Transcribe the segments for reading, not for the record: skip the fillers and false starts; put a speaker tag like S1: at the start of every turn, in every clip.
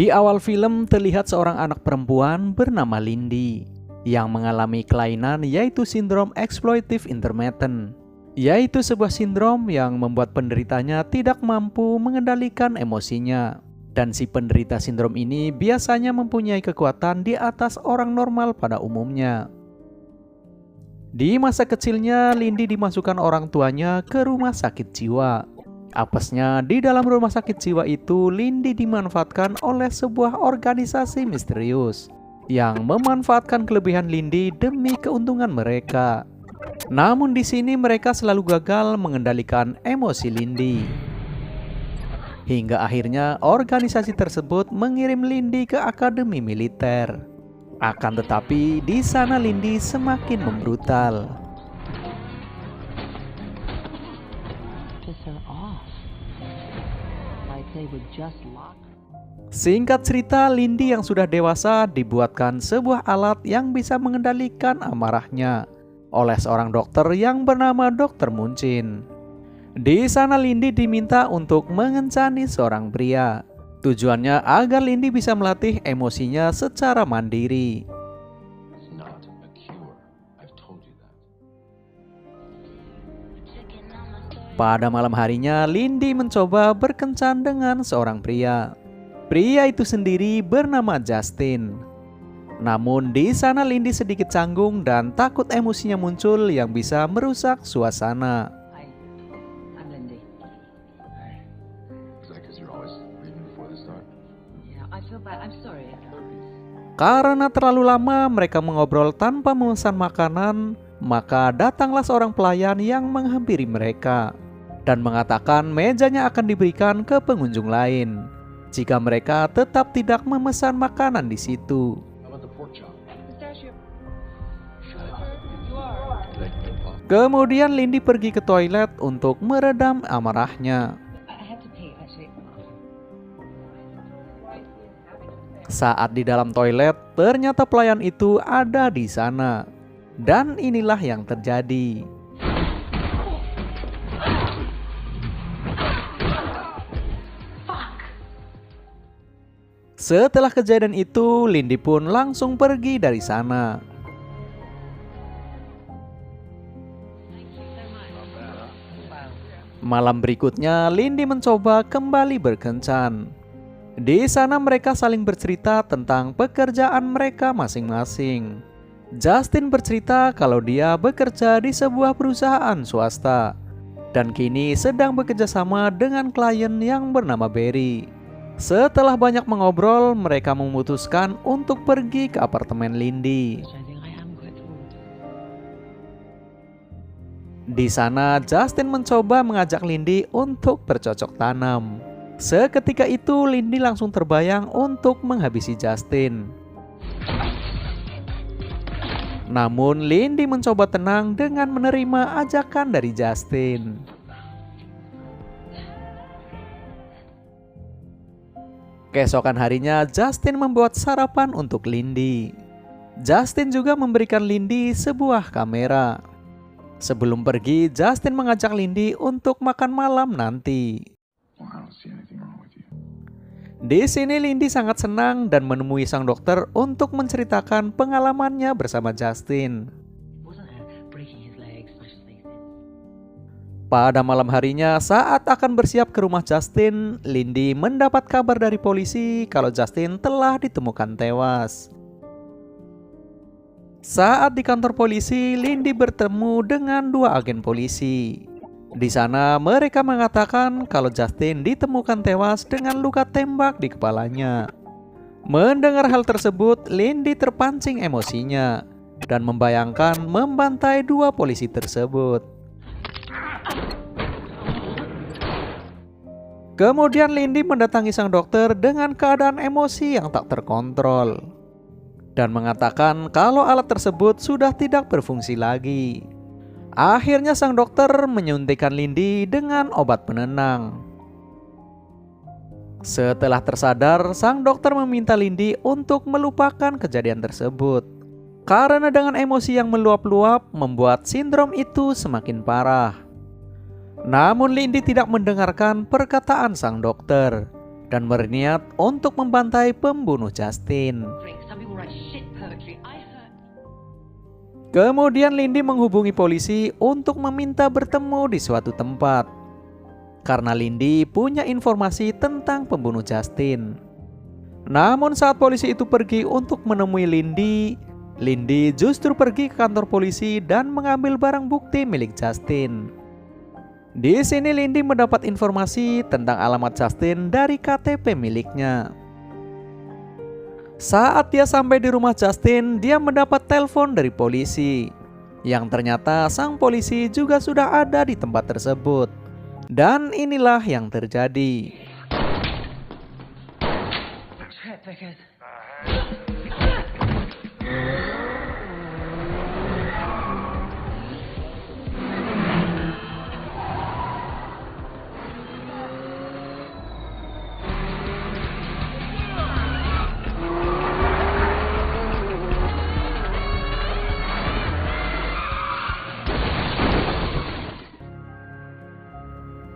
S1: Di awal film terlihat seorang anak perempuan bernama Lindy yang mengalami kelainan yaitu sindrom exploitive intermittent, yaitu sebuah sindrom yang membuat penderitanya tidak mampu mengendalikan emosinya. Dan si penderita sindrom ini biasanya mempunyai kekuatan di atas orang normal pada umumnya. Di masa kecilnya, Lindy dimasukkan orang tuanya ke rumah sakit jiwa. Apesnya, di dalam rumah sakit jiwa itu, Lindy dimanfaatkan oleh sebuah organisasi misterius yang memanfaatkan kelebihan Lindy demi keuntungan mereka. Namun di sini mereka selalu gagal mengendalikan emosi Lindy. Hingga akhirnya organisasi tersebut mengirim Lindy ke akademi militer. Akan tetapi di sana Lindy semakin membrutal. Singkat cerita, Lindy yang sudah dewasa dibuatkan sebuah alat yang bisa mengendalikan amarahnya oleh seorang dokter yang bernama Dr. Muncin. Di sana Lindy diminta untuk mengencani seorang pria. Tujuannya agar Lindy bisa melatih emosinya secara mandiri. Pada malam harinya, Lindy mencoba berkencan dengan seorang pria. Pria itu sendiri bernama Justin. Namun di sana Lindy sedikit canggung dan takut emosinya muncul yang bisa merusak suasana. Karena terlalu lama mereka mengobrol tanpa memesan makanan, maka datanglah seorang pelayan yang menghampiri mereka dan mengatakan mejanya akan diberikan ke pengunjung lain jika mereka tetap tidak memesan makanan di situ. Kemudian Lindy pergi ke toilet untuk meredam amarahnya. Saat di dalam toilet, ternyata pelayan itu ada di sana. Dan inilah yang terjadi. Setelah kejadian itu, Lindy pun langsung pergi dari sana. Malam berikutnya, Lindy mencoba kembali berkencan. Di sana mereka saling bercerita tentang pekerjaan mereka masing-masing. Justin bercerita kalau dia bekerja di sebuah perusahaan swasta dan kini sedang bekerja sama dengan klien yang bernama Barry. Setelah banyak mengobrol, mereka memutuskan untuk pergi ke apartemen Lindy. Di sana, Justin mencoba mengajak Lindy untuk bercocok tanam. Seketika itu, Lindy langsung terbayang untuk menghabisi Justin. Namun, Lindy mencoba tenang dengan menerima ajakan dari Justin. Keesokan harinya, Justin membuat sarapan untuk Lindy. Justin juga memberikan Lindy sebuah kamera. Sebelum pergi, Justin mengajak Lindy untuk makan malam nanti. Di sini Lindy sangat senang dan menemui sang dokter untuk menceritakan pengalamannya bersama Justin. Pada malam harinya, saat akan bersiap ke rumah Justin, Lindy mendapat kabar dari polisi kalau Justin telah ditemukan tewas. Saat di kantor polisi, Lindy bertemu dengan dua agen polisi. Di sana mereka mengatakan kalau Justin ditemukan tewas dengan luka tembak di kepalanya. Mendengar hal tersebut, Lindy terpancing emosinya dan membayangkan membantai dua polisi tersebut. Kemudian Lindy mendatangi sang dokter dengan keadaan emosi yang tak terkontrol dan mengatakan kalau alat tersebut sudah tidak berfungsi lagi. Akhirnya sang dokter menyuntikkan Lindy dengan obat penenang. Setelah tersadar, sang dokter meminta Lindy untuk melupakan kejadian tersebut. Karena dengan emosi yang meluap-luap membuat sindrom itu semakin parah. Namun Lindy tidak mendengarkan perkataan sang dokter. dan berniat untuk membantai pembunuh Justin. Kemudian Lindy menghubungi polisi untuk meminta bertemu di suatu tempat, karena Lindy punya informasi tentang pembunuh Justin. Namun saat polisi itu pergi untuk menemui Lindy justru pergi ke kantor polisi dan mengambil barang bukti milik Justin. Di sini Lindy mendapat informasi tentang alamat Justin dari KTP miliknya. Saat dia sampai di rumah Justin, dia mendapat telepon dari polisi, yang ternyata sang polisi juga sudah ada di tempat tersebut. Dan inilah yang terjadi.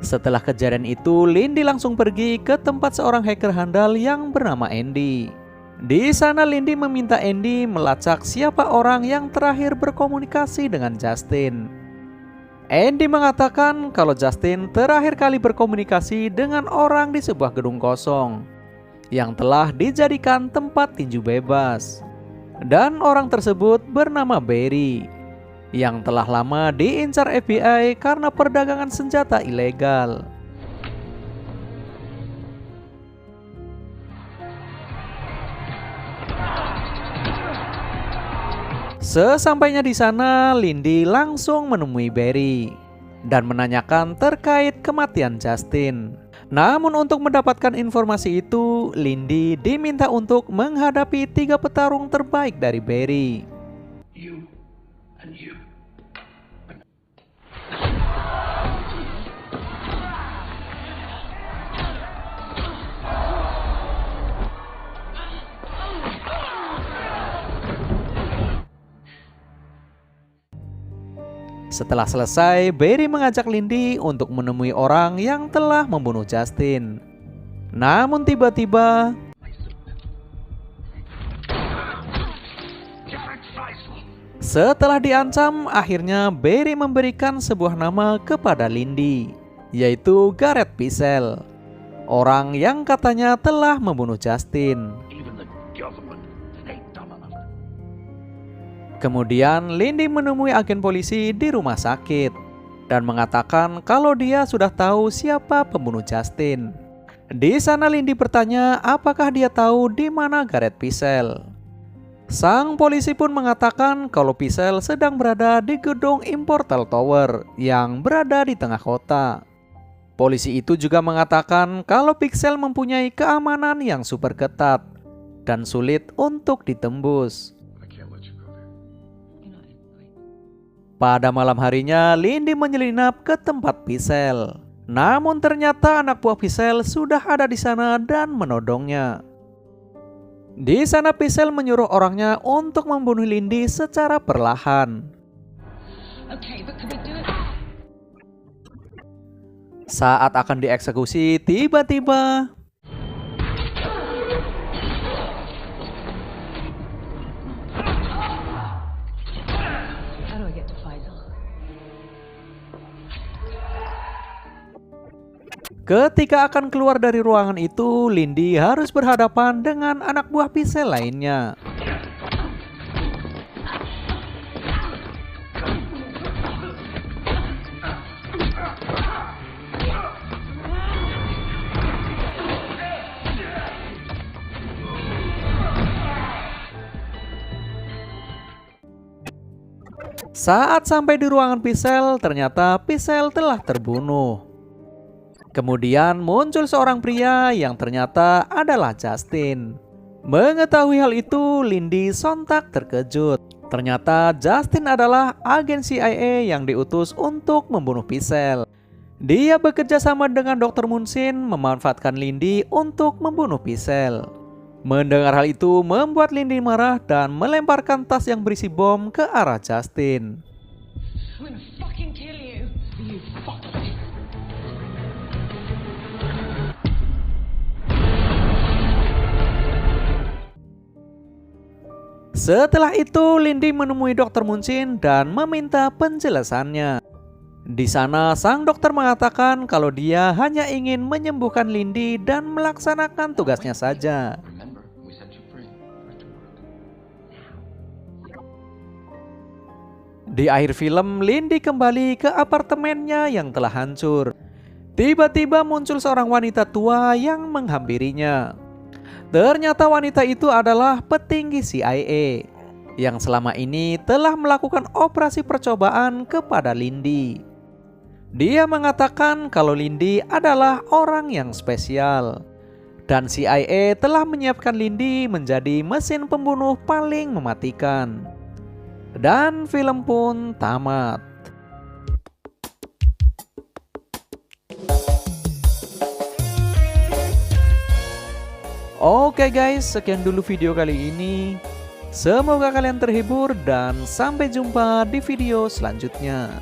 S1: Setelah kejadian itu, Lindy langsung pergi ke tempat seorang hacker handal yang bernama Andy. Di sana Lindy meminta Andy melacak siapa orang yang terakhir berkomunikasi dengan Justin. Andy mengatakan kalau Justin terakhir kali berkomunikasi dengan orang di sebuah gedung kosong yang telah dijadikan tempat tinju bebas. Dan orang tersebut bernama Barry, yang telah lama diincar FBI karena perdagangan senjata ilegal. Sesampainya di sana, Lindy langsung menemui Barry dan menanyakan terkait kematian Justin. Namun untuk mendapatkan informasi itu, Lindy diminta untuk menghadapi 3 petarung terbaik dari Barry. You and you. Setelah selesai, Barry mengajak Lindy untuk menemui orang yang telah membunuh Justin. Namun tiba-tiba setelah diancam, akhirnya Barry memberikan sebuah nama kepada Lindy, yaitu Gareth Picel, orang yang katanya telah membunuh Justin. Kemudian Lindy menemui agen polisi di rumah sakit dan mengatakan kalau dia sudah tahu siapa pembunuh Justin. Di sana Lindy bertanya apakah dia tahu di mana Gareth Picel. Sang polisi pun mengatakan kalau Picel sedang berada di gedung Immortal Tower yang berada di tengah kota. Polisi itu juga mengatakan kalau Picel mempunyai keamanan yang super ketat dan sulit untuk ditembus. Pada malam harinya, Lindy menyelinap ke tempat Picel. Namun ternyata anak buah Picel sudah ada di sana dan menodongnya. Di sana Picel menyuruh orangnya untuk membunuh Lindy secara perlahan. Saat akan dieksekusi, tiba-tiba ketika akan keluar dari ruangan itu, Lindy harus berhadapan dengan anak buah Picel lainnya. Saat sampai di ruangan Picel, ternyata Picel telah terbunuh. Kemudian muncul seorang pria yang ternyata adalah Justin. Mengetahui hal itu, Lindy sontak terkejut. Ternyata Justin adalah agen CIA yang diutus untuk membunuh Picel. Dia bekerja sama dengan Dr. Munsin memanfaatkan Lindy untuk membunuh Picel. Mendengar hal itu membuat Lindy marah dan melemparkan tas yang berisi bom ke arah Justin. Setelah itu, Lindy menemui Dr. Muncin dan meminta penjelasannya. Di sana, sang dokter mengatakan kalau dia hanya ingin menyembuhkan Lindy dan melaksanakan tugasnya saja. Di akhir film, Lindy kembali ke apartemennya yang telah hancur. Tiba-tiba muncul seorang wanita tua yang menghampirinya. Ternyata wanita itu adalah petinggi CIA yang selama ini telah melakukan operasi percobaan kepada Lindy. Dia mengatakan kalau Lindy adalah orang yang spesial dan CIA telah menyiapkan Lindy menjadi mesin pembunuh paling mematikan. Dan film pun tamat. Oke guys, sekian dulu video kali ini. Semoga kalian terhibur dan sampai jumpa di video selanjutnya.